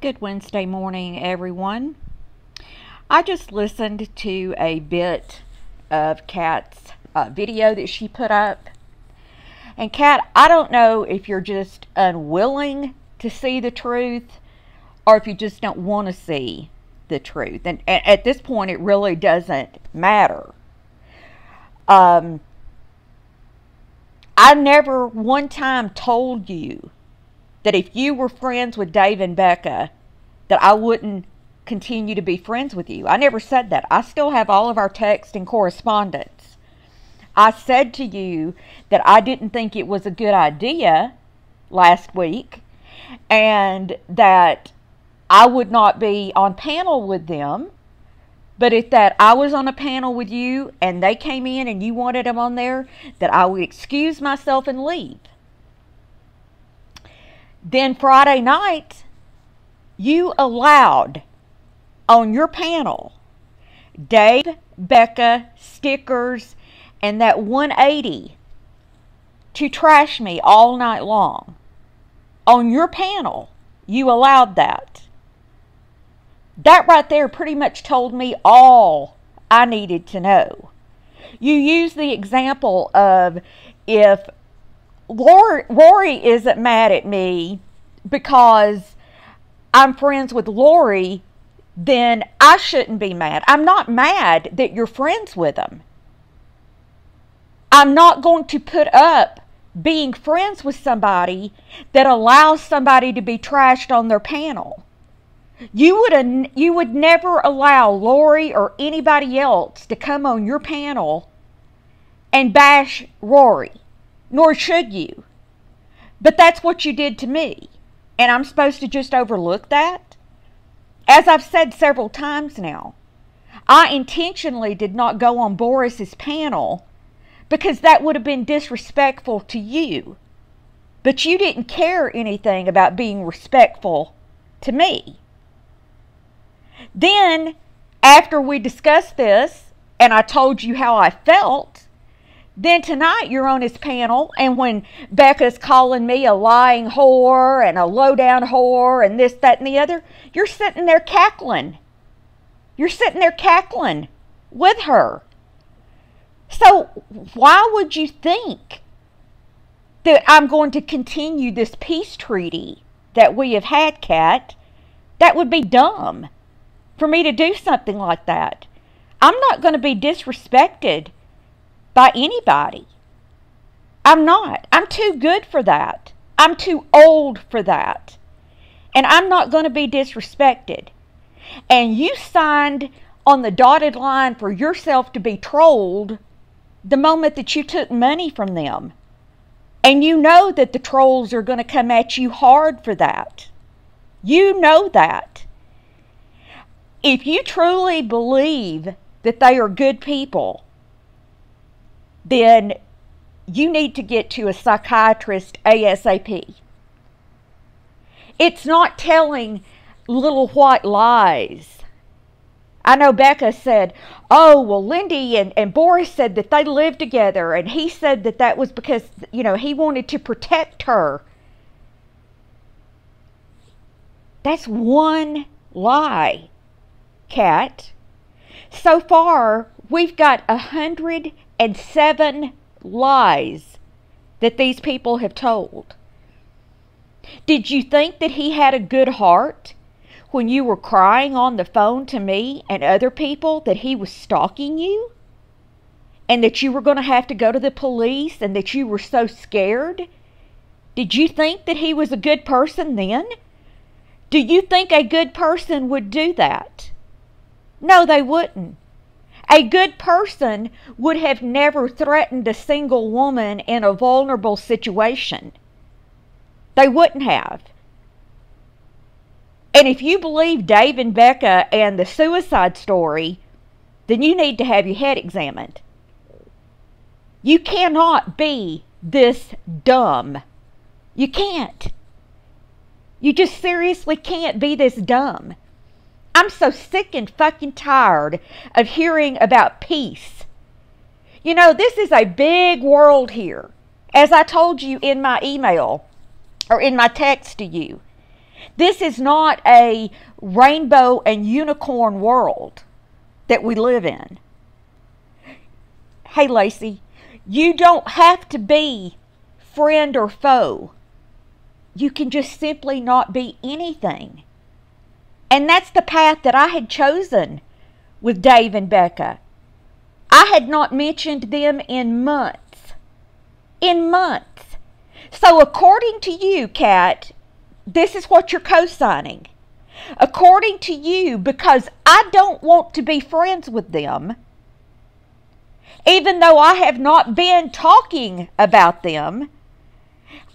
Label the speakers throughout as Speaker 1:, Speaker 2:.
Speaker 1: Good Wednesday morning, everyone. I just listened to a bit of Kat's video that she put up. And Kat, I don't know if you're just unwilling to see the truth or if you just don't want to see the truth. And at this point, it really doesn't matter. I never one time told you that if you were friends with Dave and Becca, that I wouldn't continue to be friends with you. I never said that. I still have all of our text and correspondence. I said to you that I didn't think it was a good idea last week and that I would not be on panel with them, but if that I was on a panel with you and they came in and you wanted them on there, that I would excuse myself and leave. Then Friday night, you allowed on your panel Dave, Becca, Stickers, and that 180 to trash me all night long. On your panel, you allowed that. That right there pretty much told me all I needed to know. You used the example of if Rory isn't mad at me because I'm friends with Lori, then I shouldn't be mad. I'm not mad that you're friends with them. I'm not going to put up being friends with somebody that allows somebody to be trashed on their panel. You would never allow Lori or anybody else to come on your panel and bash Rory. Nor should you. But that's what you did to me. And I'm supposed to just overlook that? As I've said several times now, I intentionally did not go on Boris's panel because that would have been disrespectful to you. But you didn't care anything about being respectful to me. Then, after we discussed this, and I told you how I felt, then tonight you're on his panel, and when Becca's calling me a lying whore and a low-down whore and this, that, and the other, you're sitting there cackling. You're sitting there cackling with her. So why would you think that I'm going to continue this peace treaty that we have had, Kat? That would be dumb for me to do something like that. I'm not going to be disrespected by anybody. I'm not. I'm too good for that. I'm too old for that. And I'm not going to be disrespected. And you signed on the dotted line for yourself to be trolled the moment that you took money from them. And you know that the trolls are going to come at you hard for that. You know that. If you truly believe that they are good people, then you need to get to a psychiatrist ASAP. It's not telling little white lies. I know Becca said, oh, well, Lindy and Boris said that they lived together, and he said that that was because, he wanted to protect her. That's one lie, Kat. So far, we've got 107 lies that these people have told. Did you think that he had a good heart when you were crying on the phone to me and other people that he was stalking you? And that you were going to have to go to the police and that you were so scared? Did you think that he was a good person then? Do you think a good person would do that? No, they wouldn't. A good person would have never threatened a single woman in a vulnerable situation. They wouldn't have. And if you believe Dave and Becca and the suicide story, then you need to have your head examined. You cannot be this dumb. You can't. You just seriously can't be this dumb. I'm so sick and fucking tired of hearing about peace. This is a big world here. As I told you in my email, or in my text to you, This is not a rainbow and unicorn world that we live in. Hey, Lacey, you don't have to be friend or foe. You can just simply not be anything. And that's the path that I had chosen with Dave and Becca. I had not mentioned them in months. In months. So according to you, Kat, this is what you're co-signing. According to you, because I don't want to be friends with them, even though I have not been talking about them,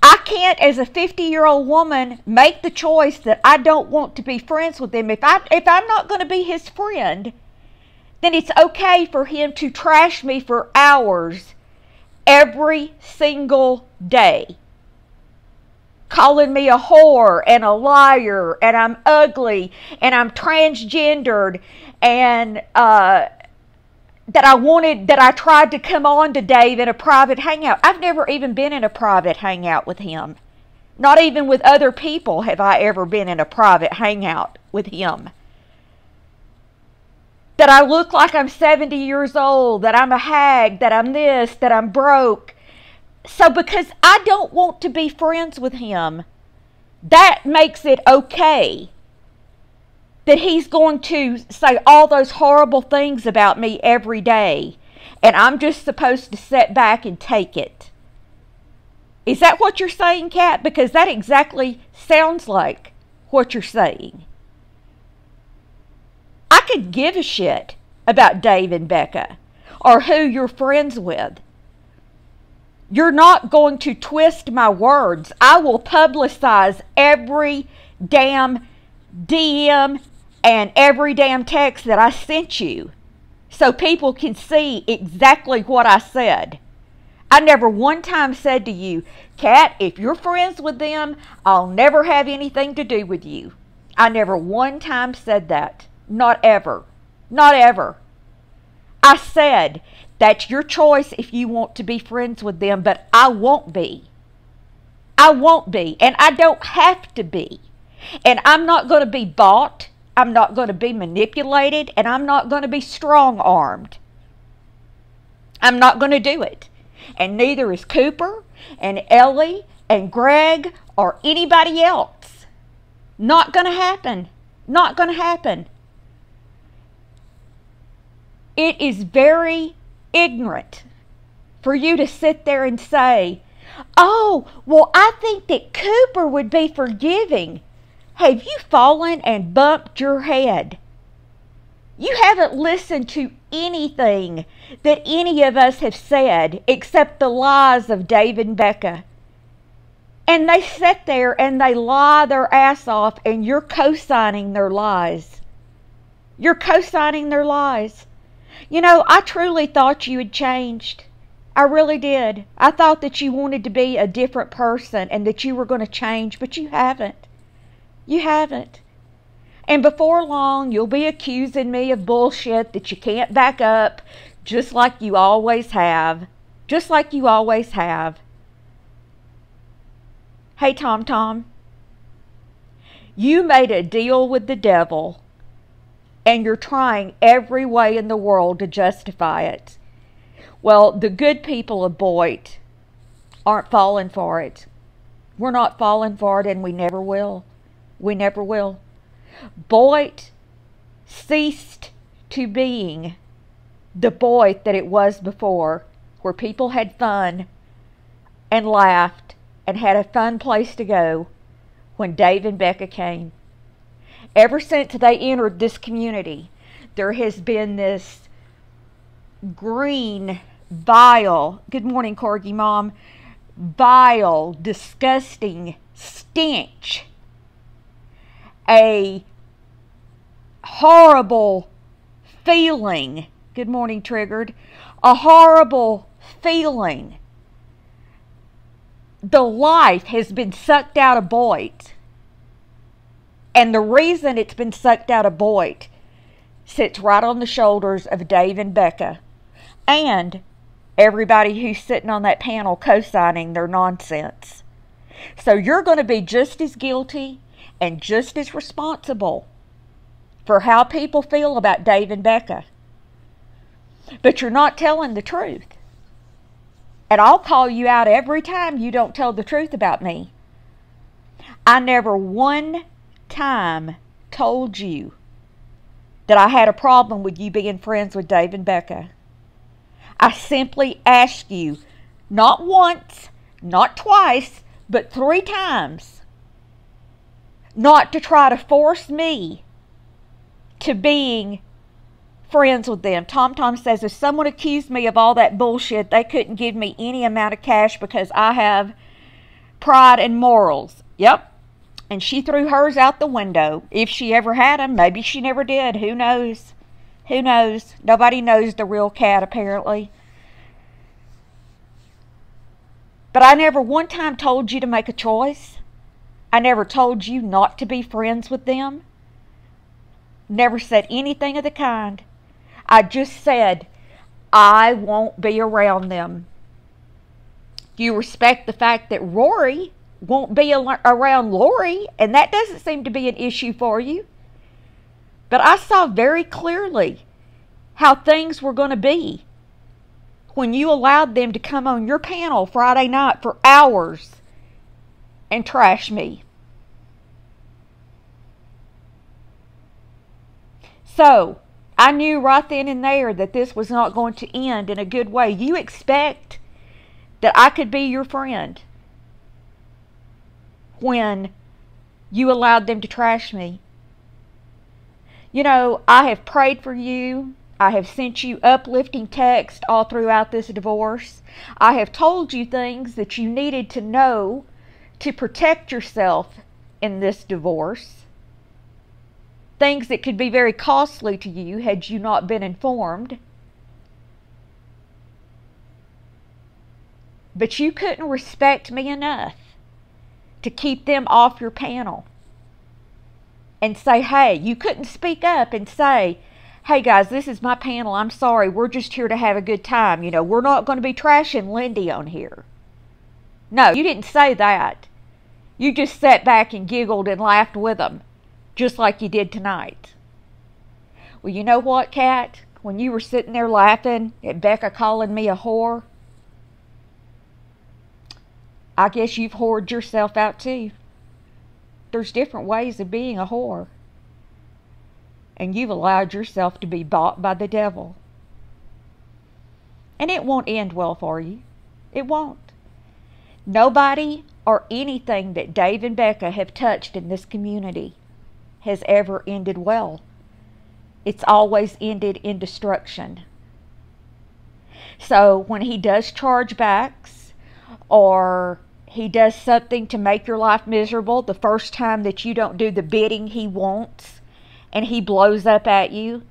Speaker 1: I can't, as a 50-year-old woman, make the choice that I don't want to be friends with him. If I'm not going to be his friend, then it's okay for him to trash me for hours every single day, calling me a whore and a liar, and I'm ugly, and I'm transgendered, and that I tried to come on to Dave in a private hangout. I've never even been in a private hangout with him. Not even with other people have I ever been in a private hangout with him. That I look like I'm 70 years old, that I'm a hag, that I'm this, that I'm broke. So because I don't want to be friends with him, that makes it okay that he's going to say all those horrible things about me every day, and I'm just supposed to sit back and take it. Is that what you're saying, Kat? Because that exactly sounds like what you're saying. I could give a shit about Dave and Becca or who you're friends with. You're not going to twist my words. I will publicize every damn DM and every damn text that I sent you so people can see exactly what I said. I never one time said to you, Kat, if you're friends with them, I'll never have anything to do with you. I never one time said that. Not ever. Not ever. I said, that's your choice if you want to be friends with them, but I won't be. I won't be, and I don't have to be. And I'm not going to be bought. I'm not going to be manipulated, and I'm not going to be strong-armed. I'm not going to do it. And neither is Cooper and Ellie and Greg or anybody else. Not going to happen. Not going to happen. It is very ignorant for you to sit there and say, oh, well, I think that Cooper would be forgiving. Have you fallen and bumped your head? You haven't listened to anything that any of us have said except the lies of Dave and Becca. And they sit there and they lie their ass off, and you're co-signing their lies. You're co-signing their lies. You know, I truly thought you had changed. I really did. I thought that you wanted to be a different person and that you were going to change, but you haven't. You haven't. And before long, you'll be accusing me of bullshit that you can't back up, just like you always have. Just like you always have. Hey, Tom Tom. You made a deal with the devil, and you're trying every way in the world to justify it. Well, the good people of Boyd aren't falling for it. We're not falling for it, and we never will. We never will. Boyd ceased to being the Boyd that it was before, where people had fun and laughed and had a fun place to go when Dave and Becca came. Ever since they entered this community, there has been this green, vile, good morning, Corgi Mom, vile, disgusting stench. A horrible feeling, good morning, Triggered, a horrible feeling. The life has been sucked out of Boyd. And the reason it's been sucked out of Boyd sits right on the shoulders of Dave and Becca and everybody who's sitting on that panel co-signing their nonsense. So you're going to be just as guilty and just as responsible for how people feel about Dave and Becca. But you're not telling the truth. And I'll call you out every time you don't tell the truth about me. I never one time told you that I had a problem with you being friends with Dave and Becca. I simply asked you, not once, not twice, but 3 times, not to try to force me to being friends with them. Tom says, if someone accused me of all that bullshit, they couldn't give me any amount of cash because I have pride and morals. Yep. And she threw hers out the window. If she ever had them, maybe she never did. Who knows? Who knows? Nobody knows the real Cat, apparently. But I never one time told you to make a choice. I never told you not to be friends with them. Never said anything of the kind. I just said, I won't be around them. You respect the fact that Rory won't be around Lori, and that doesn't seem to be an issue for you. But I saw very clearly how things were going to be when you allowed them to come on your panel Friday night for hours and trash me. So, I knew right then and there that this was not going to end in a good way. You expect that I could be your friend when you allowed them to trash me. You know, I have prayed for you. I have sent you uplifting texts all throughout this divorce. I have told you things that you needed to know to protect yourself in this divorce. Things that could be very costly to you had you not been informed. But you couldn't respect me enough to keep them off your panel. And say, hey, you couldn't speak up and say, hey guys, this is my panel. I'm sorry, we're just here to have a good time. You know, we're not going to be trashing Lindy on here. No, you didn't say that. You just sat back and giggled and laughed with them. Just like you did tonight. Well, you know what, Kat? When you were sitting there laughing at Becca calling me a whore, I guess you've whored yourself out too. There's different ways of being a whore. And you've allowed yourself to be bought by the devil. And it won't end well for you. It won't. Nobody or anything that Dave and Becca have touched in this community has ever ended well. It's always ended in destruction. So when he does chargebacks or he does something to make your life miserable, the first time that you don't do the bidding he wants and he blows up at you,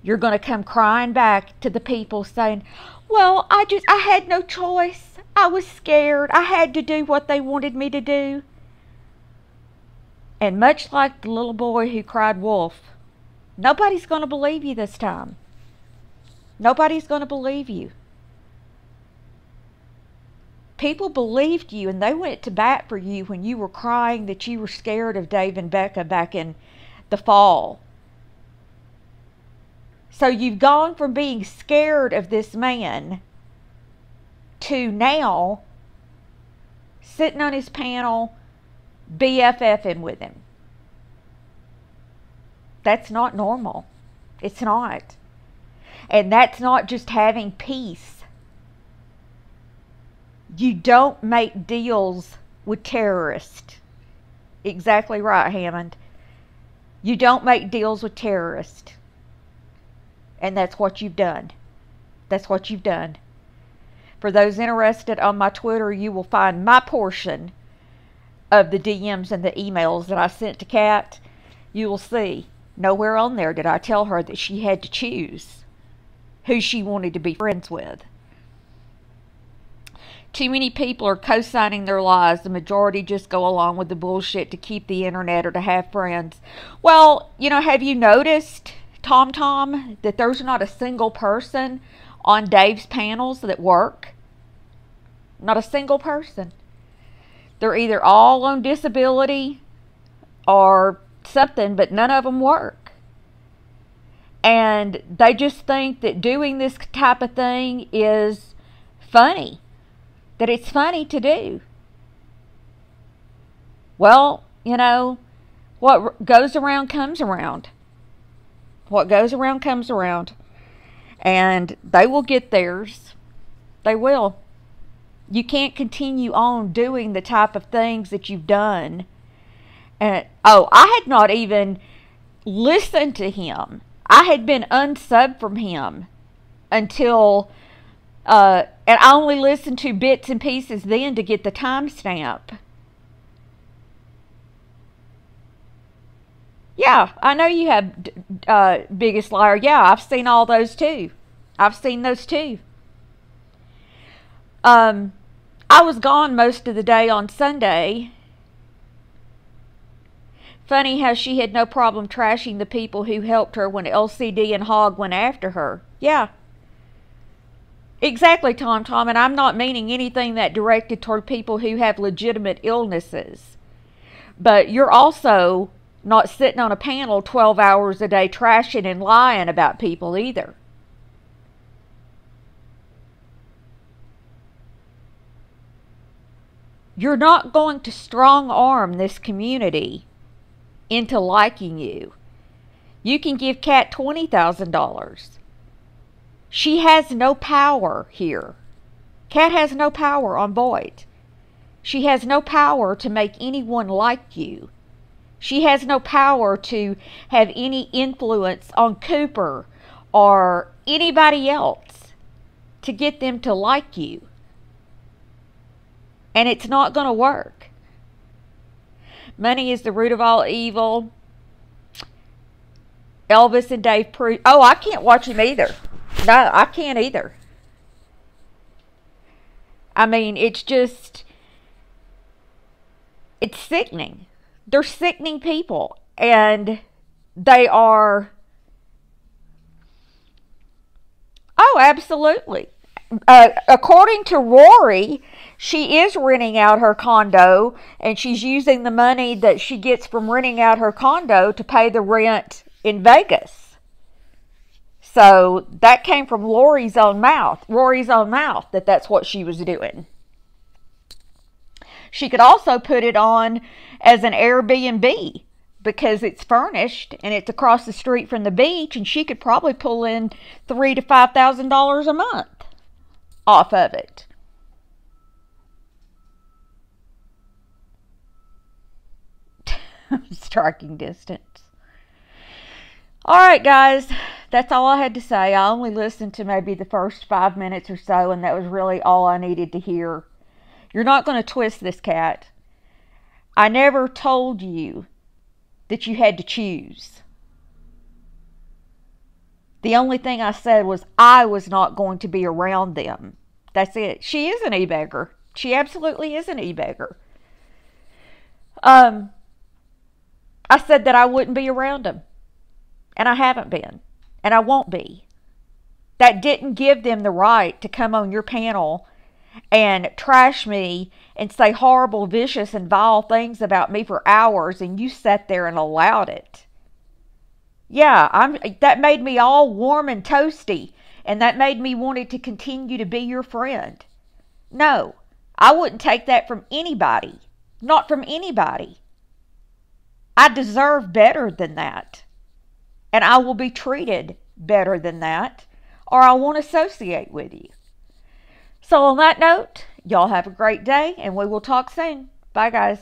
Speaker 1: you're going to come crying back to the people saying, well, I had no choice. I was scared. I had to do what they wanted me to do. And much like the little boy who cried wolf, nobody's going to believe you this time. Nobody's going to believe you. People believed you and they went to bat for you when you were crying that you were scared of Dave and Becca back in the fall. So you've gone from being scared of this man to now sitting on his panel BFFing with him. That's not normal. It's not. And that's not just having peace. You don't make deals with terrorists. Exactly right, Hammond. You don't make deals with terrorists. And that's what you've done. That's what you've done. For those interested on my Twitter, you will find my portion of the DMs and the emails that I sent to Kat. You will see nowhere on there did I tell her that she had to choose who she wanted to be friends with. Too many people are co-signing their lies. The majority just go along with the bullshit to keep the internet or to have friends. Well, you know, have you noticed, Tom, that there's not a single person on Dave's panels that work? Not a single person. They're either all on disability or something, but none of them work. And they just think that doing this type of thing is funny, that it's funny to do. Well, you know, what goes around comes around. What goes around comes around. And they will get theirs. They will. You can't continue on doing the type of things that you've done. And I had not even listened to him. I had been unsubbed from him until, and I only listened to bits and pieces then to get the timestamp. Yeah, I know you have Biggest Liar. Yeah, I've seen all those too. I've seen those too. I was gone most of the day on Sunday. Funny how she had no problem trashing the people who helped her when LCD and Hogg went after her. Yeah. Exactly, Tom, and I'm not meaning anything that directed toward people who have legitimate illnesses. But you're also not sitting on a panel 12 hours a day trashing and lying about people either. You're not going to strong arm this community into liking you. You can give Kat $20,000. She has no power here. Kat has no power on Boyd. She has no power to make anyone like you. She has no power to have any influence on Cooper or anybody else to get them to like you. And it's not going to work. Money is the root of all evil. Elvis and Dave Pruitt. Oh, I can't watch him either. No, I can't either. I mean, it's just, it's sickening. They're sickening people. And they are, oh, absolutely. According to Rory, she is renting out her condo, and she's using the money that she gets from renting out her condo to pay the rent in Vegas. So that came from Rory's own mouth, that that's what she was doing. She could also put it on as an Airbnb because it's furnished and it's across the street from the beach, and she could probably pull in $3,000 to $5,000 a month off of it. Striking distance. All right, guys, that's all I had to say. I only listened to maybe the first 5 minutes or so, and that was really all I needed to hear. You're not going to twist this, Kat. I never told you that you had to choose. The only thing I said was I was not going to be around them. That's it. She is an e-beggar. She absolutely is an e-beggar. I said that I wouldn't be around them. And I haven't been. And I won't be. That didn't give them the right to come on your panel and trash me and say horrible, vicious, and vile things about me for hours, and you sat there and allowed it. Yeah, that made me all warm and toasty, and that made me wanted to continue to be your friend. No, I wouldn't take that from anybody. Not from anybody. I deserve better than that. And I will be treated better than that, or I won't associate with you. So on that note, y'all have a great day, and we will talk soon. Bye, guys.